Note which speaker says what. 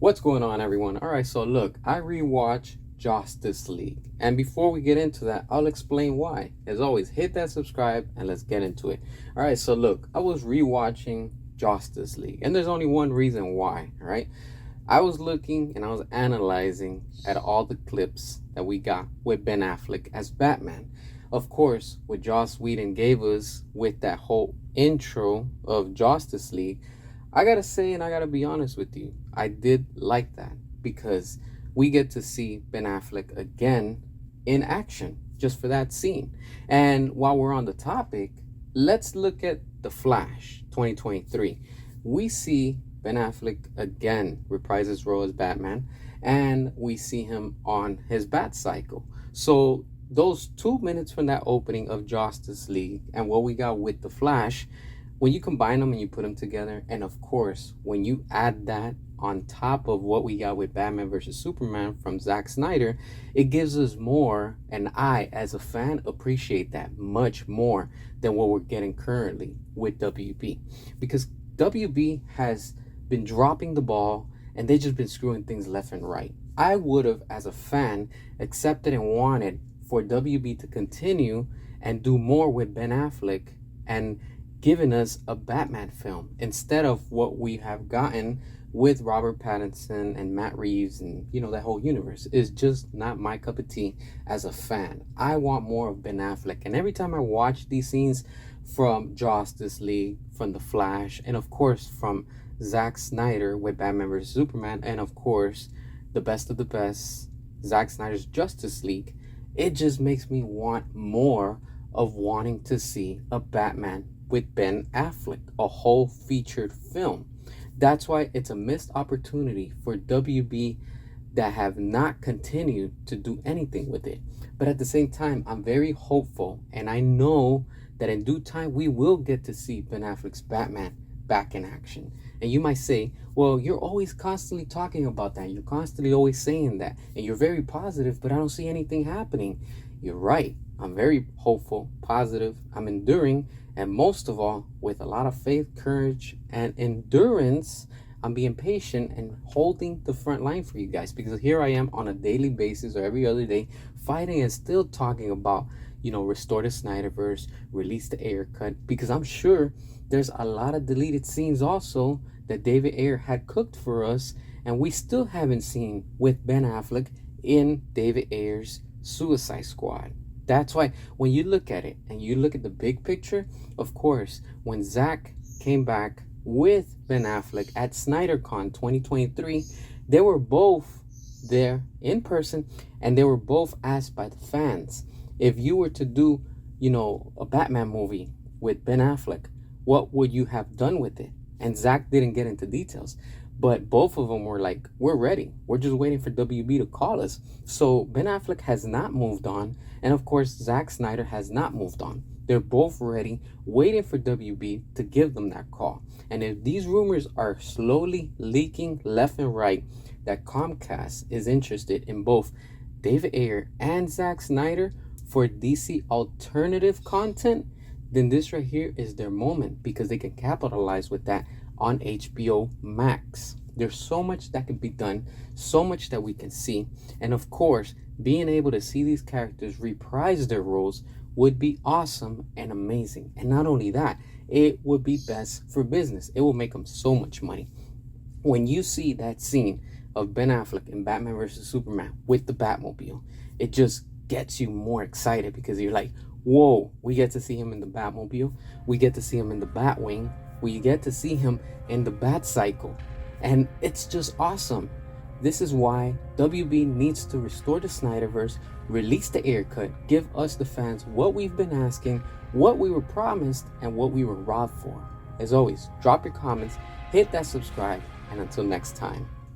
Speaker 1: What's going on, everyone? All right, so look, I rewatch Justice League, and before we get into that, I'll explain why. As always, hit that subscribe and let's get into it. All right, so look, I was rewatching Justice League, and there's only one reason why. All right, I was looking and I was analyzing at all the clips that we got with Ben Affleck as Batman. Of course, what Joss Whedon gave us with that whole intro of Justice League, I gotta say, and I gotta be honest with you, I did like that because we get to see Ben Affleck again in action just for that scene. And while we're on the topic, let's look at The Flash 2023. We see Ben Affleck again reprise his role as Batman, and we see him on his bat cycle. So those 2 minutes from that opening of Justice League and what we got with The Flash, when you combine them and you put them together, and of course when you add that on top of what we got with Batman versus Superman from Zack Snyder, it gives us more, and I as a fan appreciate that much more than what we're getting currently with WB, because WB has been dropping the ball and they've just been screwing things left and right. I would have, as a fan, accepted and wanted for WB to continue and do more with Ben Affleck and given us a Batman film instead of what we have gotten with Robert Pattinson and Matt Reeves and that whole universe. Is just not my cup of tea as a fan. I want more of Ben Affleck, and every time I watch these scenes from Justice League, from The Flash, and of course from Zack Snyder with Batman vs Superman, and of course the best of the best, Zack Snyder's Justice League, it just makes me want more of wanting to see a Batman with Ben Affleck, a whole featured film. That's why it's a missed opportunity for WB that have not continued to do anything with it. But at the same time, I'm very hopeful, and I know that in due time we will get to see Ben Affleck's Batman back in action. And you might say, well, you're always constantly talking about that, you're constantly always saying that, and you're very positive, but I don't see anything happening. You're right. I'm very hopeful, positive, I'm enduring, and most of all, with a lot of faith, courage, and endurance, I'm being patient and holding the front line for you guys, because here I am on a daily basis or every other day fighting and still talking about, restore the Snyderverse, release the Ayer cut, because I'm sure there's a lot of deleted scenes also that David Ayer had cooked for us, and we still haven't seen with Ben Affleck in David Ayer's Suicide Squad. That's why when you look at it and you look at the big picture, of course, when Zack came back with Ben Affleck at SnyderCon 2023, they were both there in person, and they were both asked by the fans, if you were to do, a Batman movie with Ben Affleck, what would you have done with it? And Zack didn't get into details, but both of them were like, we're ready. We're just waiting for WB to call us. So Ben Affleck has not moved on. And of course, Zack Snyder has not moved on. They're both ready, waiting for WB to give them that call. And if these rumors are slowly leaking left and right, that Comcast is interested in both David Ayer and Zack Snyder for DC alternative content, then this right here is their moment, because they can capitalize with that on HBO Max. There's so much that can be done, so much that we can see, and of course being able to see these characters reprise their roles would be awesome and amazing. And not only that, it would be best for business. It will make them so much money. When you see that scene of Ben Affleck in Batman vs Superman with the Batmobile, it just gets you more excited, because you're like, whoa, we get to see him in the Batmobile, we get to see him in the Batwing, we get to see him in the Bat Cycle, and it's just awesome. This is why WB needs to restore the Snyderverse, release the Ayer cut, give us the fans what we've been asking, what we were promised, and what we were robbed for. As always, drop your comments, hit that subscribe, and until next time.